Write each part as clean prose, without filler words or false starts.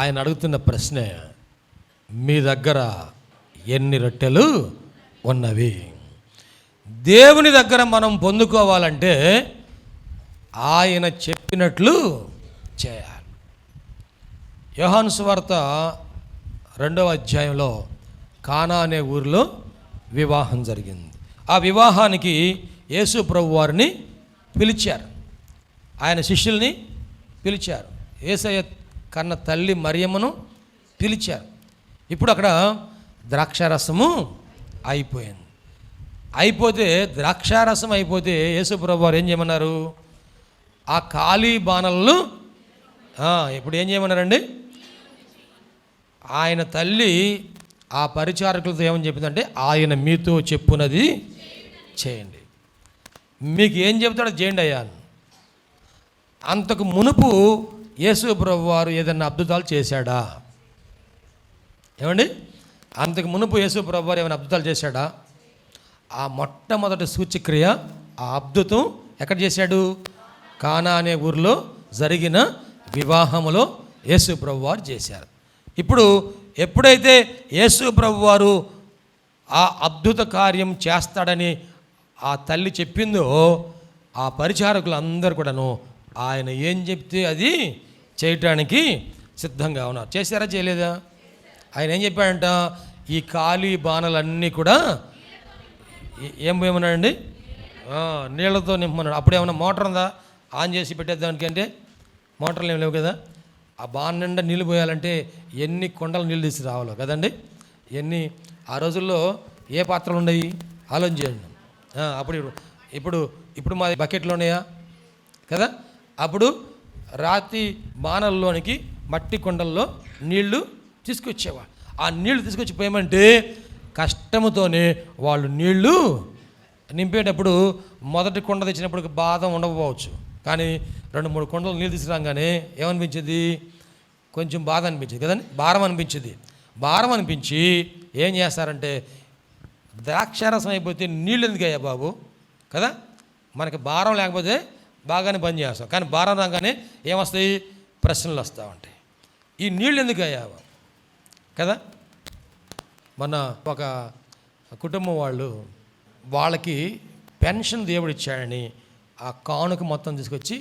ఆయన అడుగుతున్న ప్రశ్నే, మీ దగ్గర ఎన్ని రొట్టెలు ఉన్నవి? దేవుని దగ్గర మనం పొందుకోవాలంటే ఆయన చెప్పినట్లు చేయాలి. యోహాను సువార్త 2వ అధ్యాయంలో కానా అనే ఊరిలో వివాహం జరిగింది. ఆ వివాహానికి యేసు ప్రభు వారిని పిలిచారు, ఆయన శిష్యుల్ని పిలిచారు, యేసయ్య కన్న తల్లి మరియమ్మను పిలిచారు. ఇప్పుడు అక్కడ ద్రాక్షారసము అయిపోతే ద్రాక్షారసం అయిపోతే యేసు ప్రభు వారు ఏం చేయమన్నారు? ఆ ఖాళీ బాణలను ఇప్పుడు ఏం చేయమన్నారండి? ఆయన తల్లి ఆ పరిచారకులతో ఏమని చెప్పిందంటే, ఆయన మీతో చెప్పున్నది చేయండి, మీకు ఏం చెప్తాడో చేయండి అయ్యా. అంతకు మునుపు యేసు ప్రభు వారు ఏదైనా అద్భుతాలు చేశాడా? ఏమండి, అంతకు మునుపు యేసు ప్రభు వారు ఏమైనా అద్భుతాలు చేశాడా? ఆ మొట్టమొదటి సూచక్రియ, ఆ అద్భుతం ఎక్కడ చేశాడు? కానా అనే ఊరిలో జరిగిన వివాహములో యేసు ప్రభు వారు చేశారు. ఇప్పుడు ఎప్పుడైతే యేసు ప్రభు వారు ఆ అద్భుత కార్యం చేస్తాడని ఆ తల్లి చెప్పిందో, ఆ పరిచారకులు అందరూ కూడాను ఆయన ఏం చెప్తే అది చేయటానికి సిద్ధంగా ఉన్నారు. చేశారా చేయలేదా? ఆయన ఏం చెప్పాడంట? ఈ ఖాళీ బాణలన్నీ కూడా ఏమన్నాడండి? నీళ్లతో నింపమన్నాడు. అప్పుడు ఏమన్నా మోటార్ ఉందా ఆన్ చేసి పెట్టేద్దానికి? అంటే మోటార్లు ఏమి లేవు కదా. ఆ బాణ నిండా నీళ్ళు పోయాలంటే ఎన్ని కొండలు నీళ్ళు తీసి రావాలో కదండి. ఆ రోజుల్లో ఏ పాత్రలు ఉన్నాయి ఆలోచన చేయండి. ఇప్పుడు మా బకెట్లు ఉన్నాయా కదా. అప్పుడు రాతి బాణల్లోనికి మట్టి కొండల్లో నీళ్లు తీసుకొచ్చేవాళ్ళు. ఆ నీళ్లు తీసుకొచ్చి పోయమంటే కష్టముతోనే వాళ్ళు నీళ్లు నింపేటప్పుడు మొదటి కొండ తెచ్చినప్పుడు బాధ ఉండకపోవచ్చు, కానీ 2-3 కొండలు నీళ్ళు తీసుకురాగానే ఏమనిపించింది? కొంచెం బాధ అనిపించింది కదండి, భారం అనిపించి ఏం చేస్తారంటే, ద్రాక్షారసం అయిపోతే నీళ్ళు ఎందుకు అయ్యా బాబు కదా, మనకి భారం లేకపోతే బాగానే పని చేస్తాం, కానీ భారం రాగానే ఏమొస్తాయి? ప్రశ్నలు వస్తూ ఉంటాయి. ఈ నీళ్ళు ఎందుకు అయ్యా కదా. మన ఒక కుటుంబం వాళ్ళకి పెన్షన్ దేవుడు ఇచ్చాడని ఆ కానుక మొత్తం తీసుకొచ్చి,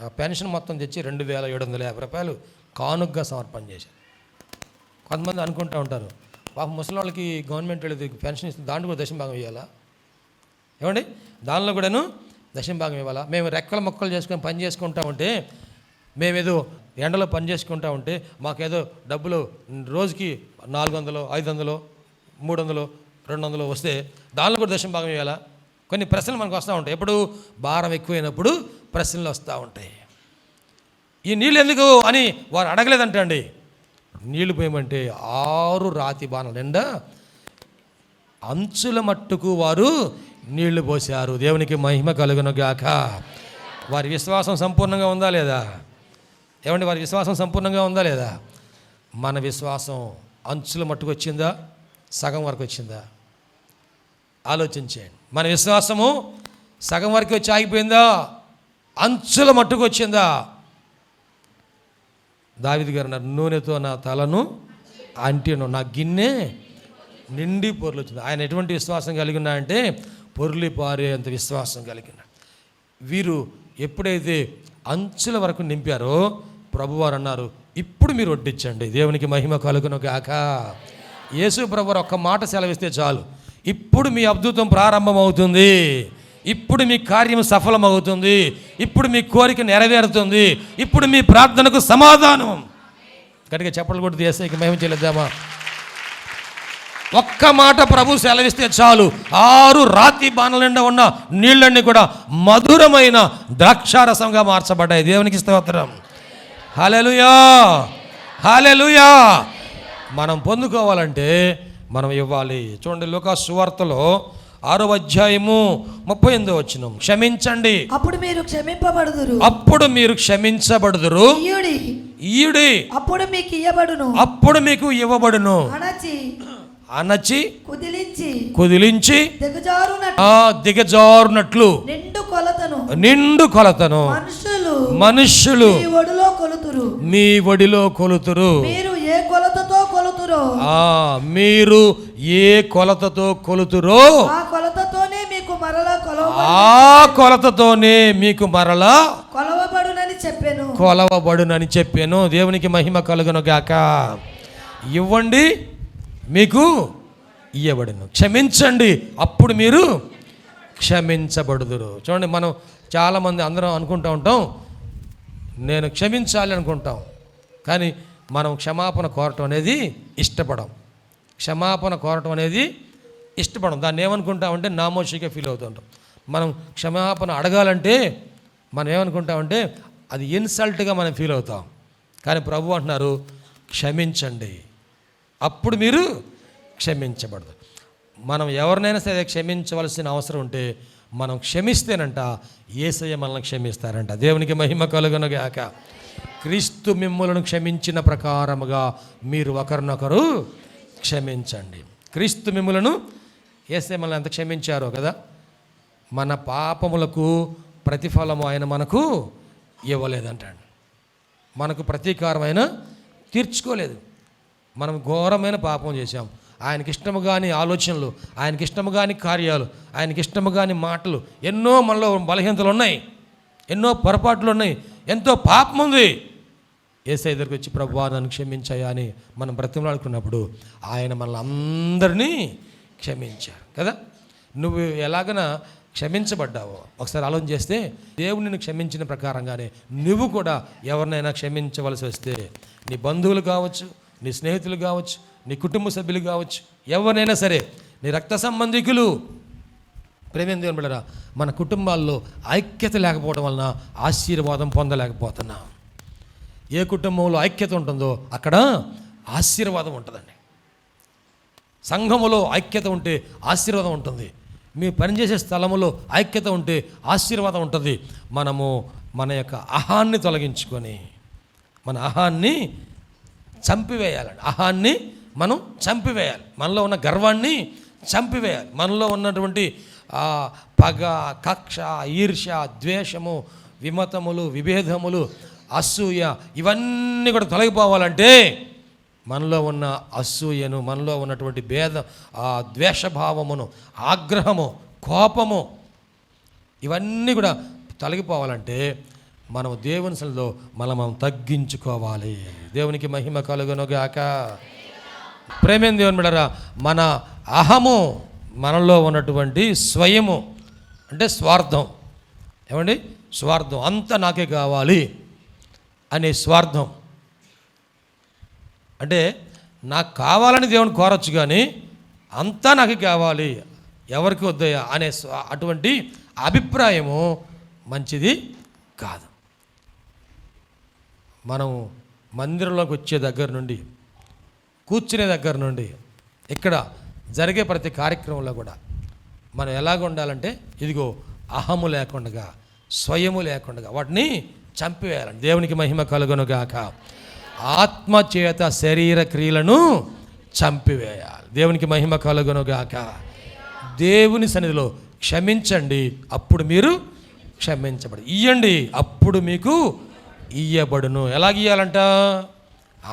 ఆ పెన్షన్ మొత్తం తెచ్చి 2,750 రూపాయలు కానుకగా సమర్పణ చేశారు. కొంతమంది అనుకుంటూ ఉంటారు, పాపం ముసలి వాళ్ళకి గవర్నమెంట్ పెన్షన్ ఇస్తుంది, దాంట్లో కూడా దశమ భాగం ఇవ్వాలా? ఏమండి, దానిలో కూడాను దశమ భాగం ఇవ్వాలా? మేము రెక్కల మొక్కలు చేసుకొని పని చేసుకుంటా ఉంటే, మేమేదో ఎండలో పని చేసుకుంటా ఉంటే మాకేదో డబ్బులు రోజుకి 400, 500, 300, 200 వస్తే దానిలో కూడా దశమ భాగం ఇవ్వాలా? కొన్ని ప్రశ్నలు మనకు వస్తూ ఉంటాయి. ఎప్పుడు భారం ఎక్కువైనప్పుడు ప్రశ్నలు వస్తూ ఉంటాయి. ఈ నీళ్ళు ఎందుకు అని వారు అడగలేదంటండి. నీళ్లు పోయమంటే 6 రాతి బాణల నిండా అంచుల మట్టుకు వారు నీళ్లు పోశారు. దేవునికి మహిమ కలుగును గాక. వారి విశ్వాసం సంపూర్ణంగా ఉందా లేదా? ఏమండి, వారి విశ్వాసం సంపూర్ణంగా ఉందా లేదా? మన విశ్వాసం అంచుల మట్టుకు వచ్చిందా, సగం వరకు వచ్చిందా? ఆలోచించేయండి. మన విశ్వాసము సగం వరకు వచ్చి ఆగిపోయిందా, అంచుల మట్టుకు వచ్చిందా? దావీదు గారు అన్నారు, నూనెతో నా తలను అంటేను నా గిన్నె నిండి పొర్లు వచ్చింది. ఆయన ఎటువంటి విశ్వాసం కలిగి ఉన్నాయంటే పొర్లి పారేంత విశ్వాసం కలిగిన వీరు ఎప్పుడైతే అంచుల వరకు నింపారో ప్రభువారు అన్నారు, ఇప్పుడు మీరు వడ్డించండి, దేవునికి మహిమ కలుగును గాక. యేసు ప్రభువారు ఒక్క మాట సెలవిస్తే చాలు, ఇప్పుడు మీ అద్భుతం ప్రారంభమవుతుంది, ఇప్పుడు మీ కార్యం సఫలమవుతుంది, ఇప్పుడు మీ కోరిక నెరవేరుతుంది, ఇప్పుడు మీ ప్రార్థనకు సమాధానం. గట్టిగా చెప్పలు కొడుతూ యేసయ్యకి మహిమ చెల్లిద్దామా? ఒక్క మాట ప్రభు సెలవిస్తే చాలు, 6 రాతి బాణల నిండా ఉన్న నీళ్ళన్నీ కూడా మధురమైన ద్రాక్షారసంగా మార్చబడ్డాయి. దేవునికి స్తోత్రం. హల్లెలూయా, హల్లెలూయా. మనం పొందుకోవాలంటే మనం ఇవ్వాలి. చూడండి, లూకా సువార్తలో 6వ అధ్యాయము 38వ వచనం, క్షమించండి అప్పుడు మీరు క్షమించబడుదురు, ఈయుడి అప్పుడు మీకు ఇవ్వబడును, అణచి కుదిలించి దిగజారునట్లు నిండు కొలతను మనుష్యులు కొలుతురు. మీ ఒడిలో కొలుతురు. మీరు ఏ కొలతతో కొలుతురో మీరు ఏ కొలతతో కొలుతురో ఆ కొలతతోనే మీకు మరలా కొలవబడునని చెప్పాను. దేవునికి మహిమ కలుగును గాక. ఇవ్వండి, మీకు ఇయ్యబడును. క్షమించండి, అప్పుడు మీరు క్షమించబడుదురు. చూడండి, మనం చాలామంది అందరం అనుకుంటూ ఉంటాం, నేను క్షమించాలి అనుకుంటాం, కానీ మనం క్షమాపణ కోరటం అనేది ఇష్టపడం. దాన్ని ఏమనుకుంటామంటే నామోషిగా ఫీల్ అవుతుంటాం. మనం క్షమాపణ అడగాలంటే మనం ఏమనుకుంటామంటే అది ఇన్సల్ట్గా మనం ఫీల్ అవుతాం. కానీ ప్రభు అంటున్నారు, క్షమించండి, అప్పుడు మీరు క్షమించబడదు. మనం ఎవరినైనా సరే క్షమించవలసిన అవసరం ఉంటే మనం క్షమిస్తేనంట యేసయ్య మనల్ని క్షమిస్తారంట. దేవునికి మహిమ కలుగును గాక. క్రీస్తు మిమ్ములను క్షమించిన ప్రకారముగా మీరు ఒకరినొకరు క్షమించండి. క్రీస్తు మిమ్ములను యేసయ్య మనల్ని ఎంత క్షమించారో కదా, మన పాపములకు ప్రతిఫలము ఆయన మనకు ఇవ్వలేదంటాడు. మనకు ప్రతీకారం ఆయన తీర్చుకోలేదు. మనం ఘోరమైన పాపం చేశాం. ఆయనకి ఇష్టము కాని ఆలోచనలు, ఆయనకి ఇష్టము కాని కార్యాలు, ఆయనకి ఇష్టము కాని మాటలు, ఎన్నో మనలో బలహీనతలు ఉన్నాయి, ఎన్నో పొరపాట్లు ఉన్నాయి, ఎంతో పాపం ఉంది. యేసయ్య దగ్గరికి వచ్చి ప్రభువా నన్ను క్షమించాయా అని మనం బ్రతిమలాడుకున్నప్పుడు ఆయన మనల్ని అందరినీ క్షమించారు కదా. నువ్వు ఎలాగైనా క్షమించబడ్డావో ఒకసారి ఆలోచన చేస్తే, దేవుడు నిన్ను క్షమించిన ప్రకారంగానే నువ్వు కూడా ఎవరినైనా క్షమించవలసి వస్తే, నీ బంధువులు కావచ్చు, నీ స్నేహితులు కావచ్చు, నీ కుటుంబ సభ్యులు కావచ్చు, ఎవరినైనా సరే, నీ రక్త సంబంధికులు, ప్రేమ దేవుని బిడ్డలారా, మన కుటుంబాల్లో ఐక్యత లేకపోవడం వలన ఆశీర్వాదం పొందలేకపోతున్నాం. ఏ కుటుంబంలో ఐక్యత ఉంటుందో అక్కడ ఆశీర్వాదం ఉంటుందండి. సంఘములో ఐక్యత ఉంటే ఆశీర్వాదం ఉంటుంది. మీ పనిచేసే స్థలములో ఐక్యత ఉంటే ఆశీర్వాదం ఉంటుంది. మనము మన యొక్క అహాన్ని తొలగించుకొని మన అహాన్ని చంపివేయాలండి. అహాన్ని మనం చంపివేయాలి. మనలో ఉన్న గర్వాన్ని చంపివేయాలి. మనలో ఉన్నటువంటి పగ, కక్ష, ఈర్ష్య, ద్వేషము, విమతములు, విభేదములు, అసూయ, ఇవన్నీ కూడా తొలగిపోవాలంటే మనలో ఉన్న అసూయను, మనలో ఉన్నటువంటి ద్వేషభావమును, ఆగ్రహము, కోపము, ఇవన్నీ కూడా తొలగిపోవాలంటే మనం దేవుని సన్నిధిలో మనం తగ్గించుకోవాలి. దేవునికి మహిమ కలుగునుగాక. ప్రేమ దేవుని బిడ్డలారా, మన అహము, మనలో ఉన్నటువంటి స్వయము అంటే స్వార్థం, ఏమండి, స్వార్థం, అంతా నాకే కావాలి అనే స్వార్థం. అంటే నాకు కావాలని దేవుని కోరచ్చు, కానీ అంతా నాకు కావాలి, ఎవరికి వద్దయ్యా అనే అటువంటి అభిప్రాయము మంచిది కాదు. మనం మందిరంలోకి వచ్చే దగ్గర నుండి, కూర్చునే దగ్గర నుండి, ఇక్కడ జరిగే ప్రతి కార్యక్రమంలో కూడా మనం ఎలాగ ఉండాలంటే, ఇదిగో అహము లేకుండా, స్వయము లేకుండా వాటిని చంపివేయాలండి. దేవునికి మహిమ కలుగునుగాక. ఆత్మ చేత శరీర క్రియలను చంపివేయాలి. దేవునికి మహిమ కలుగునుగాక. దేవుని సన్నిధిలో క్షమించండి, అప్పుడు మీరు క్షమించబడు. ఇయ్యండి, అప్పుడు మీకు ఇయ్యబడును. ఎలాగ ఇయ్యాలంట?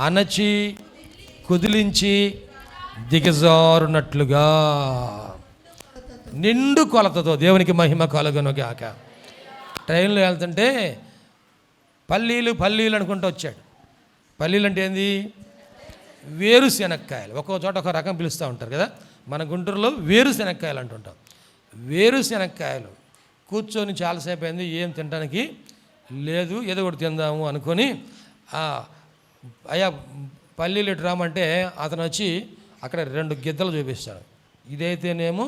అణచి, కుదిలించి, దిగజారునట్లుగా, నిండు కొలతతో. దేవునికి మహిమ కలుగునుగాక. ట్రైన్లో వెళ్తుంటే పల్లీలు అనుకుంటూ వచ్చాడు. పల్లీలు అంటే ఏంది? వేరుశెనక్కాయలు. ఒక్కో చోట ఒక రకం పిలుస్తూ ఉంటారు కదా. మన గుంటూరులో వేరుశెనక్కాయలు అంటుంటాం. వేరుశెనక్కాయలు కూర్చొని చాలాసేపు అయింది, ఏం తినడానికి లేదు, ఏదో ఒకటి తిందాము అనుకొని, అయ్యా పల్లీలు ఇటు రామంటే అతను వచ్చి అక్కడ 2 గిద్దలు చూపిస్తాడు. ఇదైతేనేమో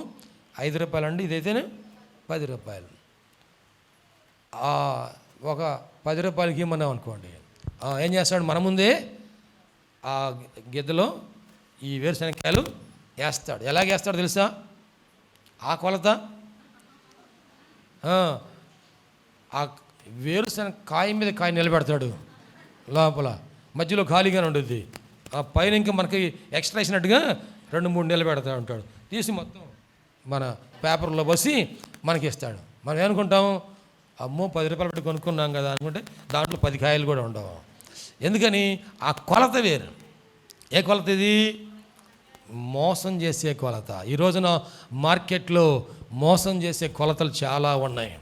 5 రూపాయలు అండి, ఇదైతేనే 10 రూపాయలు. ఒక 10 రూపాయలకి ఇమ్మన్నాం అనుకోండి, ఏం చేస్తాడు? మన ముందే ఆ గిద్దలో ఈ వేరుశెనక్కాయలు వేస్తాడు. ఎలాగ వేస్తాడు తెలుసా? ఆ కొలత, ఆ వేరుశెనక్కాయ మీద కాయ నిలబెడతాడు, లోపల మధ్యలో ఖాళీగానే ఉంటుంది, ఆ పైన ఇంకా మనకి ఎక్స్ట్రా వేసినట్టుగా 2-3 నిలబెడతా ఉంటాడు. తీసి మొత్తం మన పేపర్లో పోసి మనకి ఇస్తాడు. మనం ఏమనుకుంటాం? అమ్మో 10 రూపాయలు పెట్టి కొనుక్కున్నాం కదా అనుకుంటే దాంట్లో 10 కాయలు కూడా ఉండవు. ఎందుకని? ఆ కొలత వేరు. ఏ కొలత ఇది? మోసం చేసే కొలత. ఈ రోజున మార్కెట్లో మోసం చేసే కొలతలు చాలా ఉన్నాయి.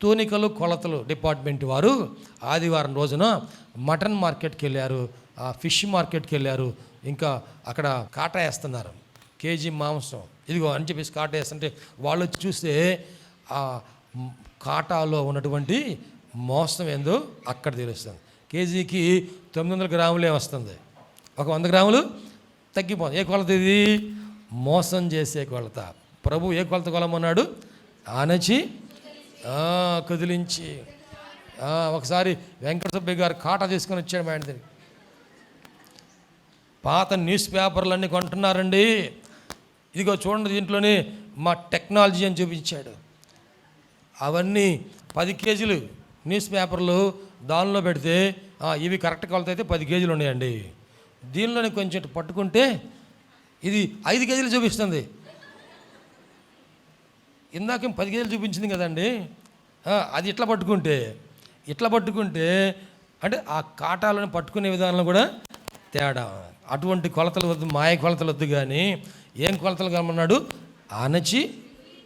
తూనికలు కొలతలు డిపార్ట్మెంట్ వారు ఆదివారం రోజున మటన్ మార్కెట్కి వెళ్ళారు, ఫిష్ మార్కెట్కి వెళ్ళారు. ఇంకా అక్కడ కాటా వేస్తున్నారు, కేజీ మాంసం ఇదిగో అని చెప్పేసి కాటా వేస్తుంటే వాళ్ళు వచ్చి చూస్తే ఆ కాటాలో ఉన్నటువంటి మోసం ఏందో అక్కడ తెలుస్తుంది. కేజీకి 900 గ్రాములే వస్తుంది, ఒక 100 గ్రాములు తగ్గిపోతుంది. ఏ కొలత ఇది? మోసం చేసే కొలత. ప్రభు ఏ కొలత కొలమన్నాడు? ఆనచి కదిలించి. ఒకసారి వెంకట సుబ్బయ్య గారు కాటా తీసుకొని వచ్చాడు మా ఇంటి దగ్గరికి. పాత న్యూస్ పేపర్లన్నీ కొంటున్నారండి, ఇదిగో చూడండి దీంట్లోనే మా టెక్నాలజీ అని చూపించాడు. అవన్నీ 10 కేజీలు న్యూస్ పేపర్లు దానిలో పెడితే ఇవి కరెక్ట్ కొలత అయితే 10 కేజీలు ఉన్నాయండి. దీనిలోనే కొంచెం పట్టుకుంటే ఇది 5 కేజీలు చూపిస్తుంది. ఇందాక 10 కేజీలు చూపించింది కదండి. అది ఇట్లా పట్టుకుంటే అంటే ఆ కాటాలను పట్టుకునే విధానంలో కూడా తేడా. అటువంటి కొలతలు వద్దు, మాయ కొలతలు వద్దు. కానీ ఏం కొలతలు కమ్మన్నాడు? అణచి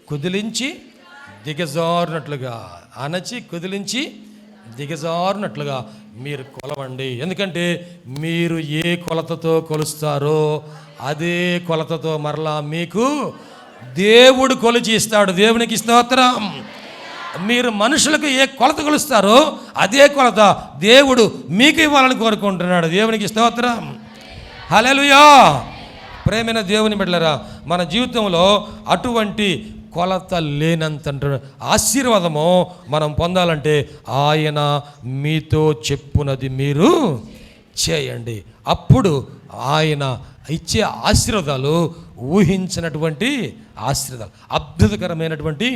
కుదిలించి దిగజారునట్లుగా, అణచి కుదిలించి దిగజారునట్లుగా మీరు కొలవండి. ఎందుకంటే మీరు ఏ కొలతతో కొలుస్తారో అదే కొలతతో మరలా మీకు దేవుడు కొలిచి ఇస్తాడు. దేవునికి స్తోత్రం. మీరు మనుషులకు ఏ కొలత కొలుస్తారో అదే కొలత దేవుడు మీకు ఇవ్వాలని కోరుకుంటున్నాడు. దేవునికి స్తోత్రం. హల్లెలూయా. ప్రేమైన దేవుని బిడ్డలారా, మన జీవితంలో అటువంటి కొలత లేనంత ఆశీర్వాదము మనం పొందాలంటే ఆయన మీతో చెప్పునది మీరు చేయండి. అప్పుడు ఆయన ఇచ్చే ఆశీర్వాదాలు ఊహించినటువంటి ఆశీర్వాదాలు, అద్భుతకరమైనటువంటి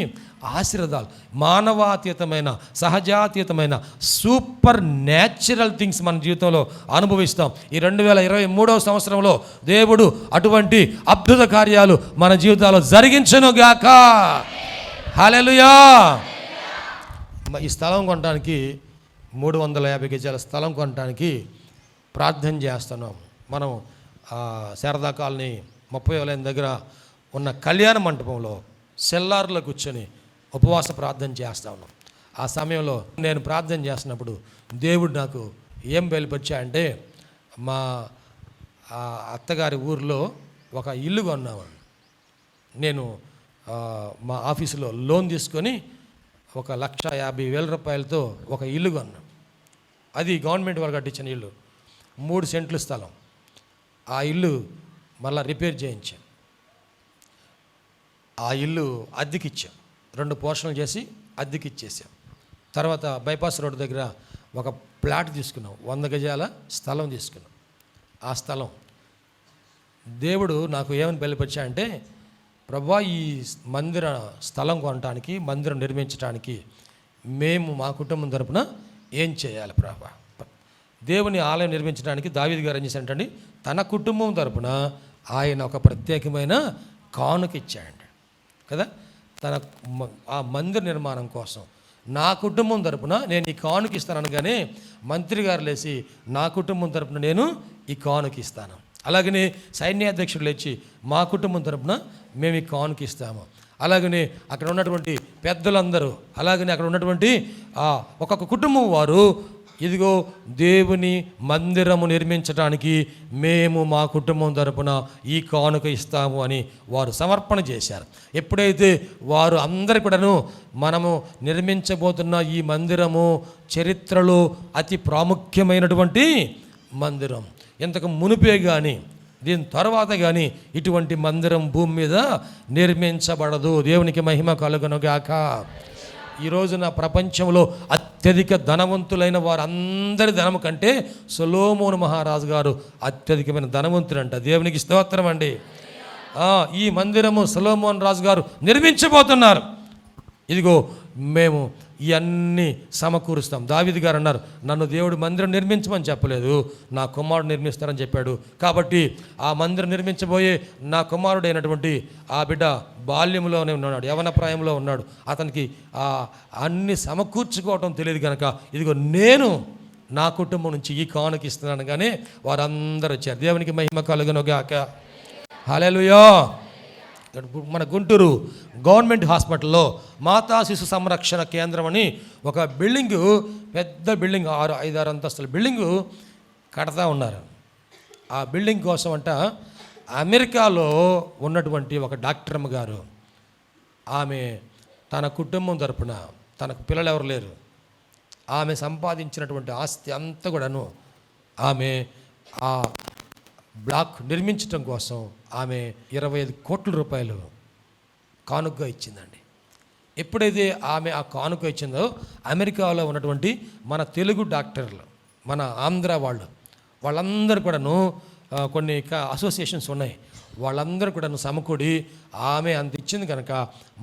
ఆశీర్వాదాలు, మానవాతీతమైన సహజాతీతమైన సూపర్ న్యాచురల్ థింగ్స్ మన జీవితంలో అనుభవిస్తాం. ఈ 2023వ సంవత్సరంలో దేవుడు అటువంటి అద్భుత కార్యాలు మన జీవితాల్లో జరిగించునుగాక. హల్లెలూయా. ఈ స్థలం కొనడానికి 350 గజాల స్థలం కొనడానికి ప్రార్థన చేస్తున్నాం. మనం శారదా కాలనీ 30వ లైన్ దగ్గర ఉన్న కళ్యాణ మంటపంలో సెల్లార్లో కూర్చొని ఉపవాస ప్రార్థన చేస్తా ఉన్నాం. ఆ సమయంలో నేను ప్రార్థన చేస్తున్నప్పుడు దేవుడు నాకు ఏం బయలుపరిచాయంటే, మా అత్తగారి ఊరిలో ఒక ఇల్లు కొన్నామండి. నేను మా ఆఫీసులో లోన్ తీసుకొని 1,50,000 రూపాయలతో ఒక ఇల్లు కొన్నాం. అది గవర్నమెంట్ వాళ్ళు కట్టించిన ఇల్లు, 3 సెంట్లు స్థలం. ఆ ఇల్లు మళ్ళీ రిపేర్ చేయించాం. ఆ ఇల్లు అద్దెకిచ్చాం, 2 పోర్షన్లు చేసి అద్దెకిచ్చేసాం. తర్వాత బైపాస్ రోడ్ దగ్గర ఒక ప్లాట్ తీసుకున్నాం, 100 గజాల స్థలం తీసుకున్నాం. ఆ స్థలం దేవుడు నాకు ఏమని బయలుపరిచాయంటే, ప్రభువా ఈ మందిర స్థలం కొనడానికి, మందిరం నిర్మించడానికి మేము మా కుటుంబం తరపున ఏం చేయాలి ప్రభువా? దేవుని ఆలయం నిర్మించడానికి దావీదు గారు ఏం చేశారంటండి, తన కుటుంబం తరపున ఆయన ఒక ప్రత్యేకమైన కానుక ఇచ్చాడండి కదా. తన ఆ మందిర నిర్మాణం కోసం నా కుటుంబం తరపున నేను ఈ కానుక ఇస్తాను అనగానే మంత్రి గారు లేచి నా కుటుంబం తరపున నేను ఈ కానుక ఇస్తాను. అలాగనే సైన్యాధ్యక్షుడు లేచి మా కుటుంబం తరపున మేము ఈ కానుక ఇస్తాము. అలాగనే అక్కడ ఉన్నటువంటి పెద్దలందరూ, అలాగనే అక్కడ ఉన్నటువంటి ఒక్కొక్క కుటుంబం వారు, ఇదిగో దేవుని మందిరము నిర్మించడానికి మేము మా కుటుంబం తరపున ఈ కానుక ఇస్తాము అని వారు సమర్పణ చేశారు. ఎప్పుడైతే వారు అందరి కూడాను మనము నిర్మించబోతున్న ఈ మందిరము చరిత్రలో అతి ప్రాముఖ్యమైనటువంటి మందిరం, ఇంతకు మునిపే కానీ దీని తర్వాత కానీ ఇటువంటి మందిరం భూమి మీద నిర్మించబడదు. దేవునికి మహిమ కలుగునుగాక. ఈ రోజున ప్రపంచంలో అత్యధిక ధనవంతులైన వారందరి ధనము కంటే సొలొమోను మహారాజు గారు అత్యధికమైన ధనవంతుడంట. దేవునికి స్తోత్రం అండి. ఈ మందిరము సొలొమోను రాజు గారు నిర్మించబోతున్నారు. ఇదిగో మేము ఇవన్నీ సమకూరుస్తాం. దావీదు గారు అన్నారు, నన్ను దేవుడు మందిరం నిర్మించమని చెప్పలేదు, నా కుమారుడు నిర్మిస్తారని చెప్పాడు. కాబట్టి ఆ మందిరం నిర్మించబోయే నా కుమారుడైనటువంటి ఆ బిడ్డ బాల్యంలోనే ఉన్నాడు, యవన ప్రాయంలో ఉన్నాడు. అతనికి అన్ని సమకూర్చుకోవటం తెలియదు కనుక ఇదిగో నేను నా కుటుంబం నుంచి ఈ కానుక ఇస్తున్నాను కానీ వారందరూ వచ్చారు. దేవునికి మహిమ కలుగునుగాక. హల్లెలూయా. మన గుంటూరు గవర్నమెంట్ హాస్పిటల్లో మాతా శిశు సంరక్షణ కేంద్రం అని ఒక బిల్డింగు, పెద్ద బిల్డింగ్, 5-6 అంతస్తుల బిల్డింగు కడతా ఉన్నారు. ఆ బిల్డింగ్ కోసం అంట అమెరికాలో ఉన్నటువంటి ఒక డాక్టర్ అమ్మ గారు, ఆమె తన కుటుంబం తరపున, తనకు పిల్లలు ఎవరు లేరు, ఆమె సంపాదించినటువంటి ఆస్తి అంతా కూడాను ఆమె ఆ బ్లాక్ నిర్మించడం కోసం ఆమె 25 కోట్ల రూపాయలు కానుకగా ఇచ్చిందండి. ఎప్పుడైతే ఆమె ఆ కానుక ఇచ్చిందో అమెరికాలో ఉన్నటువంటి మన తెలుగు డాక్టర్లు, మన ఆంధ్ర వాళ్ళందరూ కూడాను కొన్ని అసోసియేషన్స్ ఉన్నాయి, వాళ్ళందరూ కూడాను సమకూడి ఆమె అంత ఇచ్చింది కనుక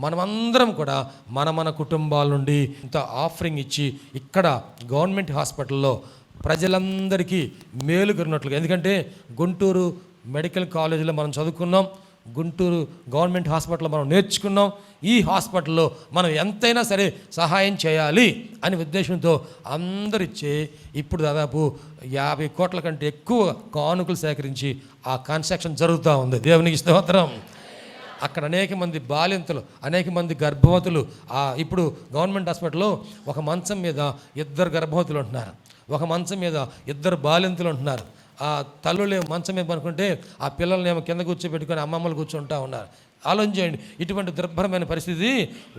మనమందరం కూడా మన కుటుంబాల నుండి ఇంత ఆఫరింగ్ ఇచ్చి ఇక్కడ గవర్నమెంట్ హాస్పిటల్లో ప్రజలందరికీ మేలు కలిగినట్లుగా, ఎందుకంటే గుంటూరు మెడికల్ కాలేజీలో మనం చదువుకున్నాం, గుంటూరు గవర్నమెంట్ హాస్పిటల్లో మనం నేర్చుకున్నాం, ఈ హాస్పిటల్లో మనం ఎంతైనా సరే సహాయం చేయాలి అనే ఉద్దేశంతో అందరిచ్చే ఇప్పుడు దాదాపు 50 కోట్ల కంటే ఎక్కువ కానుకలు సేకరించి ఆ కన్స్ట్రక్షన్ జరుగుతూ ఉంది. దేవునికి స్తోత్రం. అక్కడ అనేక మంది బాలింతలు, అనేక మంది గర్భవతులు, ఇప్పుడు గవర్నమెంట్ హాస్పిటల్లో ఒక మంచం మీద 2 గర్భవతులు ఉంటున్నారు, ఒక మంచం మీద 2 బాలింతలు ఉంటున్నారు. ఆ తల్లులే మంచం మీద పనుకుంటే ఆ పిల్లల్నేమో కింద కూర్చోబెట్టుకొని అమ్మమ్మలు కూర్చుంటూ ఉన్నారు. ఆలోచించండి, ఇటువంటి దుర్భరమైన పరిస్థితి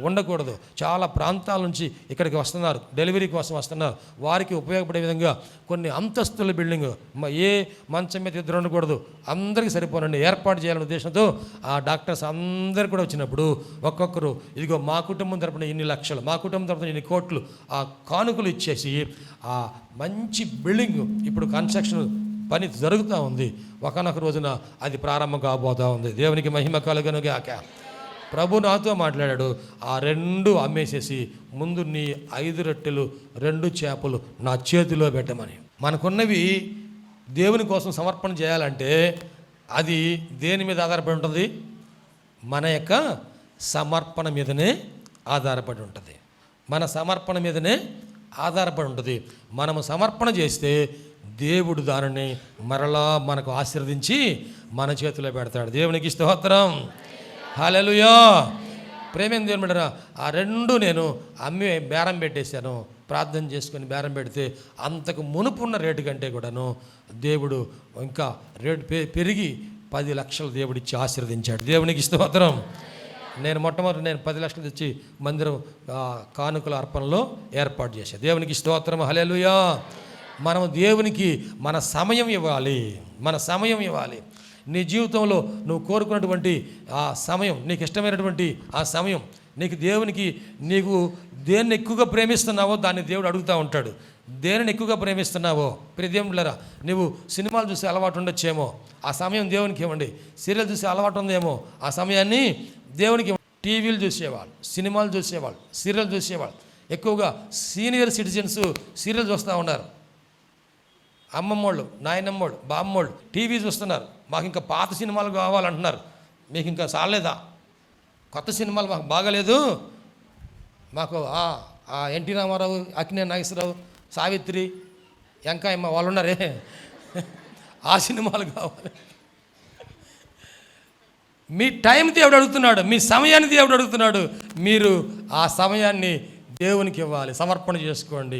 ఉండకూడదు. చాలా ప్రాంతాల నుంచి ఇక్కడికి వస్తున్నారు, డెలివరీ కోసం వస్తున్నారు. వారికి ఉపయోగపడే విధంగా కొన్ని అంతస్తుల బిల్డింగ్, ఏ మంచం మీద 2 ఉండకూడదు, అందరికీ సరిపోనండి ఏర్పాటు చేయాలనే ఉద్దేశంతో ఆ డాక్టర్స్ అందరు కూడా వచ్చినప్పుడు ఒక్కొక్కరు ఇదిగో మా కుటుంబం తరపున ఇన్ని లక్షలు, మా కుటుంబం తరపున ఇన్ని కోట్లు ఆ కానుకలు ఇచ్చేసి ఆ మంచి బిల్డింగ్ ఇప్పుడు కన్స్ట్రక్షన్ పని జరుగుతూ ఉంది. ఒకనొక రోజున అది ప్రారంభం కాబోతూ ఉంది. దేవునికి మహిమ కలుగునుగాక. ప్రభు నాతో మాట్లాడాడు, ఆ 2 అమ్మేసేసి ముందు నీ 5 రొట్టెలు 2 చేపలు నా చేతిలో పెట్టమని. మనకున్నవి దేవుని కోసం సమర్పణ చేయాలంటే అది దేని మీద ఆధారపడి ఉంటుంది? మన యొక్క సమర్పణ మీదనే ఆధారపడి ఉంటుంది. మన సమర్పణ మీదనే ఆధారపడి ఉంటుంది. మనము సమర్పణ చేస్తే దేవుడు దానిని మరలా మనకు ఆశీర్వదించి మన చేతిలో పెడతాడు. దేవునికి స్తోత్రం. హల్లెలూయా. ప్రేమేం దేవుని బిడ్డలారా, ఆ 2 నేను అమ్మి బేరం పెట్టేశాను. ప్రార్థన చేసుకొని బేరం పెడితే అంతకు మునుపున్న రేటు కంటే కూడాను దేవుడు ఇంకా రేటు పెరిగి 10 లక్షలు దేవుడిచ్చి ఆశీర్వదించాడు. దేవునికి స్తోత్రం. మొట్టమొదటి 10 లక్షలు తెచ్చి మందిరం కానుకల అర్పణలో ఏర్పాటు చేశాను. దేవునికి స్తోత్రం. హల్లెలూయా. మనం దేవునికి మన సమయం ఇవ్వాలి, మన సమయం ఇవ్వాలి. నీ జీవితంలో నువ్వు కోరుకున్నటువంటి ఆ సమయం, నీకు ఇష్టమైనటువంటి ఆ సమయం, నీకు దేన్ని ఎక్కువగా ప్రేమిస్తున్నావో దాన్ని దేవుడు అడుగుతూ ఉంటాడు. దేనిని ఎక్కువగా ప్రేమిస్తున్నావో ప్రియదేవులారా, నువ్వు సినిమాలు చూసే అలవాటు ఉండొచ్చేమో, ఆ సమయం దేవునికి ఇవ్వండి. సీరియల్ చూసే అలవాటు ఉందేమో, ఆ సమయాన్ని దేవునికి. టీవీలు చూసేవాళ్ళు, సినిమాలు చూసేవాళ్ళు, సీరియల్ చూసేవాళ్ళు, ఎక్కువగా సీనియర్ సిటిజన్స్ సీరియల్ చూస్తూ ఉన్నారు. అమ్మమ్మోళ్ళు, నాయనమ్మోళ్ళు, బామ్మోళ్ళు టీవీ చూస్తున్నారు. మాకు ఇంకా పాత సినిమాలు కావాలంటున్నారు. మీకు ఇంకా చాలేదా? కొత్త సినిమాలు మాకు బాగలేదు, మాకు ఎన్టీ రామారావు, అక్కినేని నాగేశ్వరరావు, సావిత్రి, వెంకాయమ్మ వాళ్ళు ఉన్నారే, ఆ సినిమాలు కావాలి. మీ టైం దేవుడు అడుగుతున్నాడు, మీ సమయాన్ని దేవుడు అడుగుతున్నాడు. మీరు ఆ సమయాన్ని దేవునికి ఇవ్వాలి, సమర్పణ చేసుకోండి.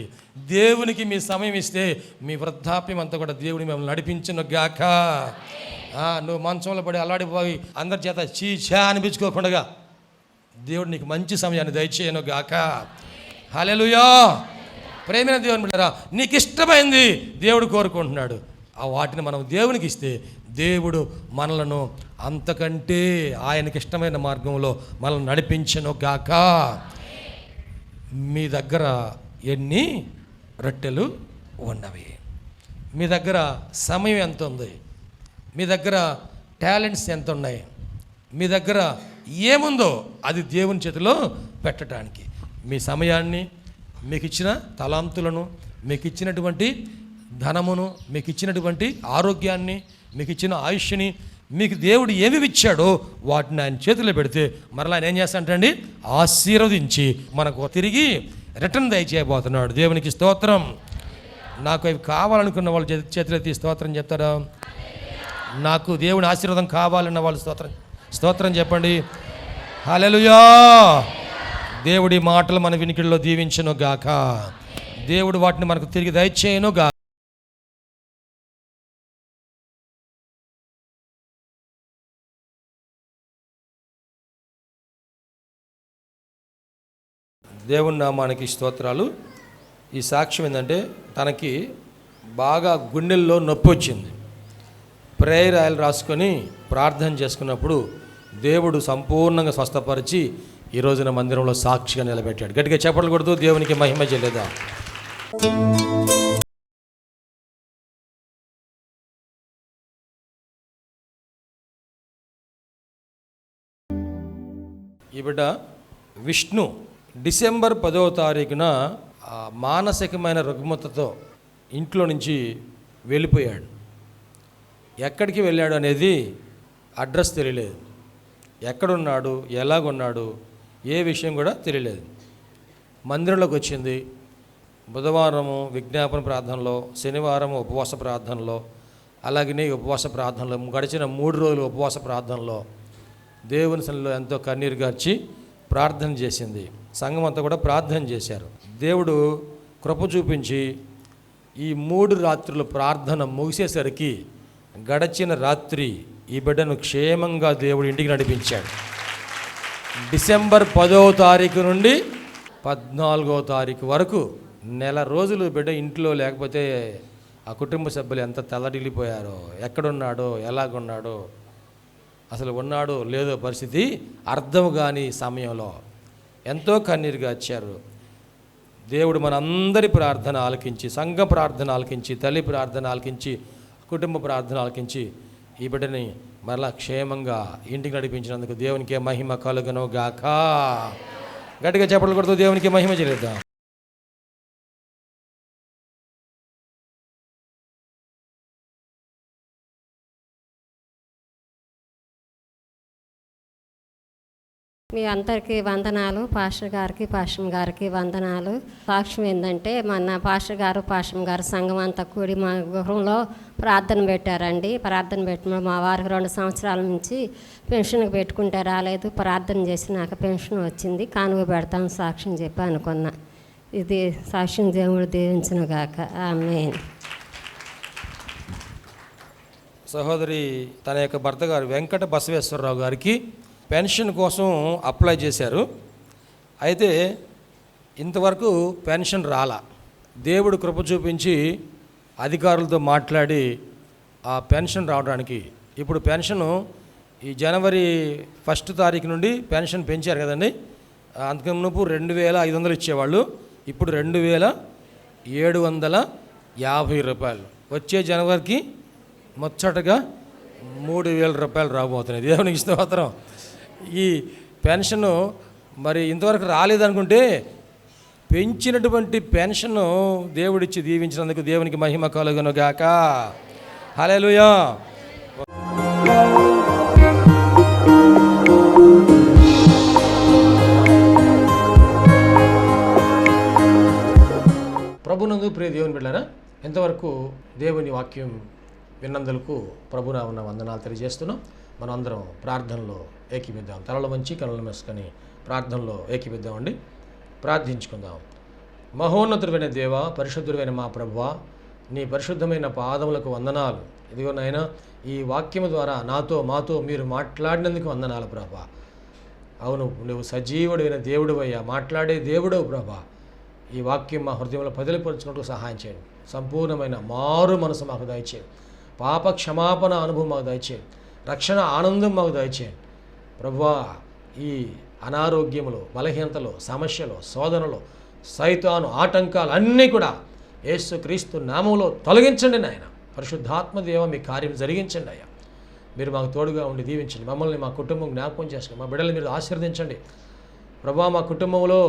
దేవునికి మీ సమయం ఇస్తే మీ వృద్ధాప్యం అంతా కూడా దేవుని మిమ్మల్ని నడిపించును గాక. నువ్వు మంచంలో పడి అల్లాడిపోయి అందరి చేత చీచా అనిపించుకోకుండా దేవుడు నీకు మంచి సమయాన్ని దయచేయను గాక. హల్లెలూయా. ప్రేమైన దేవుని బిడ్డలారా, నీకు ఇష్టమైంది దేవుడు కోరుకుంటున్నాడు. ఆ వాటిని మనం దేవునికి ఇస్తే దేవుడు మనలను అంతకంటే ఆయనకి ఇష్టమైన మార్గంలో మనల్ని నడిపించును గాక. మీ దగ్గర ఎన్ని రొట్టెలు ఉన్నవి? మీ దగ్గర సమయం ఎంత ఉంది? మీ దగ్గర టాలెంట్స్ ఎంత ఉన్నాయి? మీ దగ్గర ఏముందో అది దేవుని చేతిలో పెట్టడానికి. మీ సమయాన్ని, మీకు ఇచ్చిన తలాంతులను, మీకు ఇచ్చినటువంటి ధనమును, మీకు ఇచ్చినటువంటి ఆరోగ్యాన్ని, మీకు ఇచ్చిన ఆయుష్ని, మీకు దేవుడు ఏమి ఇచ్చాడో వాటిని ఆయన చేతిలో పెడితే మరలా ఆయన ఏం చేస్తాడండి? ఆశీర్వదించి మనకు తిరిగి రిటర్న్ దయచేయబోతున్నాడు. దేవునికి స్తోత్రం. నాకు అవి కావాలనుకున్న వాళ్ళు చేతిలో ఎత్తి స్తోత్రం చెప్తారా? నాకు దేవుని ఆశీర్వాదం కావాలన్న వాళ్ళు స్తోత్రం చెప్పండి. హల్లెలూయా. దేవుడి మాటలు మన వినికిడిలో దీవించును గాక. దేవుడు వాటిని మనకు తిరిగి దయచేయును గాక. దేవుని నామానికి స్తోత్రాలు. ఈ సాక్ష్యం ఏంటంటే, తనకి బాగా గుండెల్లో నొప్పి వచ్చింది. ప్రేయర్ ఆయిల్ రాసుకొని ప్రార్థన చేసుకున్నప్పుడు దేవుడు సంపూర్ణంగా స్వస్థపరిచి ఈ రోజున మందిరంలో సాక్షిగా నిలబెట్టాడు. గట్టిగా చప్పట్లు కొడుతూ దేవునికి మహిమ చెల్లేదా? ఈ బిడ్డ విష్ణు డిసెంబర్ 10వ తారీఖున మానసికమైన రుగ్మతతో ఇంట్లో నుంచి వెళ్ళిపోయాడు. ఎక్కడికి వెళ్ళాడు అనేది అడ్రస్ తెలియలేదు. ఎక్కడున్నాడు, ఎలాగున్నాడు, ఏ విషయం కూడా తెలియలేదు. మందిరంలోకి వచ్చింది. బుధవారము విజ్ఞాపన ప్రార్థనలో, శనివారం ఉపవాస ప్రార్థనలో, అలాగనే ఉపవాస ప్రార్థనలో, గడిచిన 3 రోజులు ఉపవాస ప్రార్థనలో దేవుని సన్నిధిలో ఎంతో కన్నీరు గార్చి ప్రార్థన చేసింది. సంఘం అంతా కూడా ప్రార్థన చేశారు. దేవుడు కృప చూపించి ఈ 3 రాత్రుల ప్రార్థన ముగిసేసరికి గడిచిన రాత్రి ఈ బిడ్డను క్షేమంగా దేవుడు ఇంటికి నడిపించాడు. డిసెంబర్ 10వ తారీఖు నుండి 14వ తారీఖు వరకు నెల రోజులు బిడ్డ ఇంట్లో లేకపోతే ఆ కుటుంబ సభ్యులు ఎంత తల్లడిల్లిపోయారో, ఎక్కడున్నాడో, ఎలాగున్నాడో, అసలు ఉన్నాడో లేదో పరిస్థితి అర్థం కాని సమయంలో ఎంతో కన్నీరుగా వచ్చారు. దేవుడు మనందరి ప్రార్థన ఆలకించి, సంఘ ప్రార్థన ఆలకించి, తల్లి ప్రార్థన ఆలకించి, కుటుంబ ప్రార్థన ఆలకించి ఈ బిడ్డని మరలా క్షేమంగా ఇంటికి నడిపించినందుకు దేవునికే మహిమ కలుగును గాక. గట్టిగా చప్పట్లు కొడుతూ దేవునికి మహిమ చెల్లిద్దాం. మీ అందరికీ వందనాలు. పాస్టర్ గారికి, పాస్టర్ గారికి వందనాలు. సాక్ష్యం ఏంటంటే, మన పాస్టర్ గారు సంఘం అంతా కూడి మా గృహంలో ప్రార్థన పెట్టారండి. ప్రార్థన పెట్టిన మా వారికి 2 సంవత్సరాల నుంచి పెన్షన్కి పెట్టుకుంటే రాలేదు. ప్రార్థన చేసి నాకు పెన్షన్ వచ్చింది. కానుక పెడతాం సాక్ష్యం చెప్పి అనుకున్నా. ఇది సాక్ష్యం దేవుడు దీవించును గాక. ఆమేన్. సహోదరి తన యొక్క భర్త గారు వెంకట బసవేశ్వరరావు గారికి పెన్షన్ కోసం అప్లై చేశారు. అయితే ఇంతవరకు పెన్షన్ రాలా. దేవుడు కృప చూపించి అధికారులతో మాట్లాడి ఆ పెన్షన్ రావడానికి, ఇప్పుడు పెన్షను ఈ జనవరి 1 తారీఖు నుండి పెన్షన్ పెంచారు కదండి. అంతకుముందు 2500 ఇచ్చేవాళ్ళు, ఇప్పుడు 2750 రూపాయలు. వచ్చే జనవరికి ముచ్చటగా 3000 రూపాయలు రాబోతున్నాయి. దేవునికి స్తోత్రం. ఈ పెన్షను మరి ఇంతవరకు రాలేదనుకుంటే పెంచినటువంటి పెన్షను దేవుడిచ్చి దీవించినందుకు దేవునికి మహిమ కలుగును గాక. హల్లెలూయా. ప్రభునందు ప్రియ దేవుని బిడ్డలారా, ఎంతవరకు దేవుని వాక్యం విన్నందులకు ప్రభునామమున వందనాలు తెలియజేస్తున్నాం. మనం అందరం ప్రార్థనలో ఏకీపిద్దాం. తలలు వంచి కనులు మూసుకొని ప్రార్థనలో ఏకీపిద్దామండి. ప్రార్థించుకుందాం. మహోన్నతుడైన దేవ, పరిశుద్ధుడైన మా ప్రభువా, నీ పరిశుద్ధమైన పాదములకు వందనాలు. ఇదిగో నాయనా, ఈ వాక్యము ద్వారా మాతో మీరు మాట్లాడినందుకు వందనాలు ప్రభువా. అవును, నువ్వు సజీవుడైన దేవుడివయ్యా, మాట్లాడే దేవుడవు ప్రభువా. ఈ వాక్యం మా హృదయంలో పదిలిపరుచుకుంటూ సహాయం చేయండి. సంపూర్ణమైన మారు మనసు మాకు దయచేయండి. పాప క్షమాపణ అనుభవం మాకు దయచేయండి. రక్షణ ఆనందం మాకు దయచేయండి ప్రభువా. ఈ అనారోగ్యములు, బలహీనతలు, సమస్యలు, శోధనలు, సైతాను ఆటంకాలు అన్నీ కూడా యేసుక్రీస్తు నామములో తొలగించండి నాయన. పరిశుద్ధాత్మ దేవ, మీ కార్యం జరిగించండి అయ్యా. మీరు మాకు తోడుగా ఉండి దీవించండి. మమ్మల్ని, మా కుటుంబం జ్ఞాపకం చేసుకోండి. మా బిడ్డల్ని మీరు ఆశీర్వదించండి ప్రభువా. మా కుటుంబంలో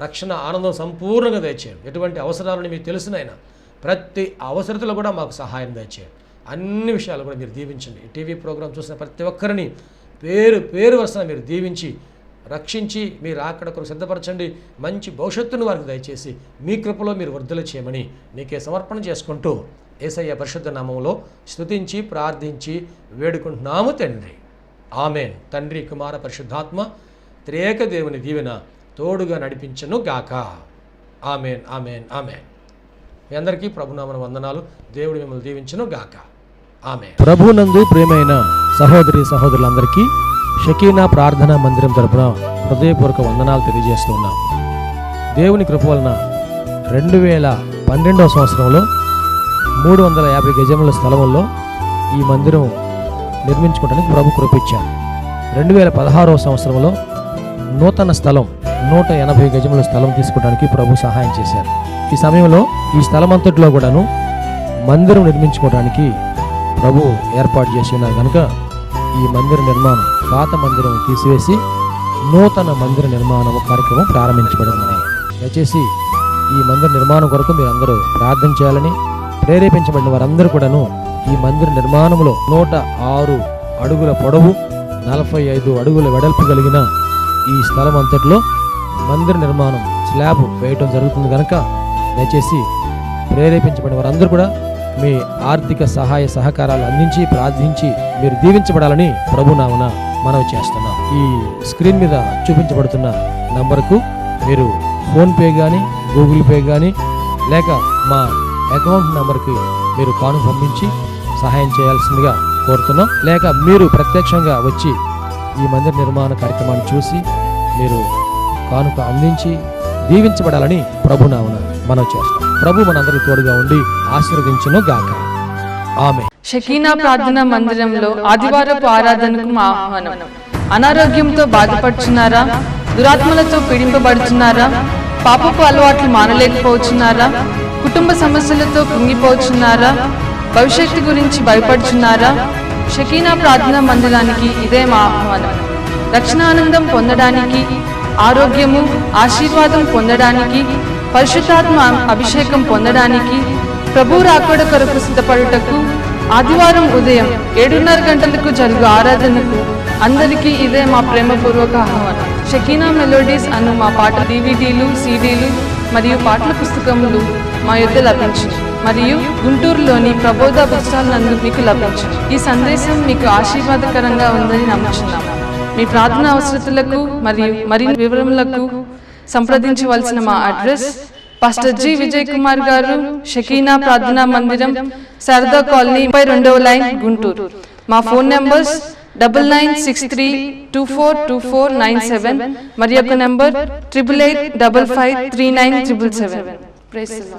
రక్షణ ఆనందం సంపూర్ణంగా దయచేయండి. ఎటువంటి అవసరాలని మీకు తెలుసునైనా ప్రతి అవసరతలో కూడా మాకు సహాయం దయచేయండి. అన్ని విషయాలు కూడా మీరు దీవించండి. ఈ టీవీ ప్రోగ్రాం చూసిన ప్రతి ఒక్కరిని పేరు వరుసన మీరు దీవించి రక్షించి మీరు అక్కడ కొరకు సిద్ధపరచండి. మంచి భవిష్యత్తును వారికి దయచేసి మీ కృపలో మీరు వర్ధలు చేయమని నీకే సమర్పణ చేసుకుంటూ యేసయ్య పరిశుద్ధ నామములో స్తుతించి ప్రార్థించి వేడుకుంటున్నాము తండ్రి. ఆమెన్. తండ్రి, కుమార, పరిశుద్ధాత్మ త్రియేక దేవుని దీవెన తోడుగా నడిపించను గాక. Amen, amen, amen. మీ అందరికీ ప్రభునామన వందనాలు. దేవుడు మిమ్మల్ని దీవించును గాక. ఆమెన్. ప్రభునందు ప్రియమైన సహోదరి సహోదరులందరికీ షకీనా ప్రార్థనా మందిరం తరపున హృదయపూర్వక వందనాలు తెలియజేస్తున్నాం. దేవుని కృప వలన 2012వ సంవత్సరంలో 350 గజముల స్థలంలో ఈ మందిరం నిర్మించుకోవడానికి ప్రభు కృపించారు. 2016వ సంవత్సరంలో నూతన స్థలం 180 గజముల స్థలం తీసుకోవడానికి ప్రభు సహాయం చేశారు. ఈ సమయంలో ఈ స్థలం అంతటిలో కూడాను మందిరం నిర్మించుకోవడానికి ప్రభు ఏర్పాటు చేసి ఉన్నారు కనుక ఈ మందిర నిర్మాణం, పాత మందిరం తీసివేసి నూతన మందిర నిర్మాణం కార్యక్రమం ప్రారంభించబడిందని దయచేసి ఈ మందిర నిర్మాణం కొరకు మీరు అందరూ ప్రార్థన చేయాలని, ప్రేరేపించబడిన వారందరూ కూడాను ఈ మందిర నిర్మాణంలో 106 అడుగుల పొడవు 45 అడుగుల వెడల్పు కలిగిన ఈ స్థలం అంతటిలో మందిర నిర్మాణం స్లాబ్ వేయటం జరుగుతుంది కనుక దయచేసి ప్రేరేపించబడిన వారందరూ కూడా మీ ఆర్థిక సహాయ సహకారాలు అందించి ప్రార్థించి మీరు దీవించబడాలని ప్రభునామన మనవి చేస్తున్నాం. ఈ స్క్రీన్ మీద చూపించబడుతున్న నంబర్కు మీరు ఫోన్పే కానీ, గూగుల్ పే కానీ, లేక మా అకౌంట్ నెంబర్కి మీరు కానుక పంపించి సహాయం చేయాల్సిందిగా కోరుతున్నాం. లేక మీరు ప్రత్యక్షంగా వచ్చి ఈ మందిర నిర్మాణ కార్యక్రమాన్ని చూసి మీరు కానుక అందించి దీవించబడాలని ప్రభునామన మనవి చేస్తాం. ప్రభు మనందరికీ తోడుగా ఉండి ఆశీర్వదించును గాక. ఆమేన్. షకీనా ప్రార్థనా మందిరంలో ఆదివారపు ఆరాధనకు మా ఆహ్వానం. అనారోగ్యంతో బాధపడుచున్నారా? దురాత్మలతో పీడింపబడుచున్నారా? పాపపు అలవాట్లు మానలేకపోతున్నారా? కుటుంబ సమస్యలతో కృంగిపోతున్నారా? భవిష్యత్తు గురించి భయపడుచున్నారా? షకీనా ప్రార్థనా మందిరానికి ఇదే మా ఆహ్వానం. రక్షణానందం పొందడానికి, ఆరోగ్యము, ఆశీర్వాదం పొందడానికి, పరిశుద్ధాత్మ అభిషేకం పొందడానికి, ప్రభు రాకడ కొరకు సిద్ధపడుటకు ఆదివారం ఉదయం 7:30 గంటలకు జరుగు ఆరాధనకు అందరికీ ఇదే మా ప్రేమపూర్వక ఆహ్వానం. షకీనా మెలోడీస్ అను మా పాట DVDలు, CDలు మరియు పాటల పుస్తకములు మా యొద్ద లభించును మరియు గుంటూరులోని ప్రబోధ బుక్ స్టాల్ నందు మీకు లభించును. ఈ సందేశం మీకు ఆశీర్వాదకరంగా ఉందని నమ్ముచున్నాం. మీ ప్రార్థన అవసరతలకు మరియు మరిన్ని వివరములకు సంప్రదించవలసిన మా address pastor G. Vijay Kumar గారు, షకీనా ప్రార్థనా మందిరం, శారదా కాలనీ, 32వ లైన్, గుంటూరు. మా ఫోన్ నంబర్స్ 9963242497 మరియు ఒక నంబర్ 8885539777.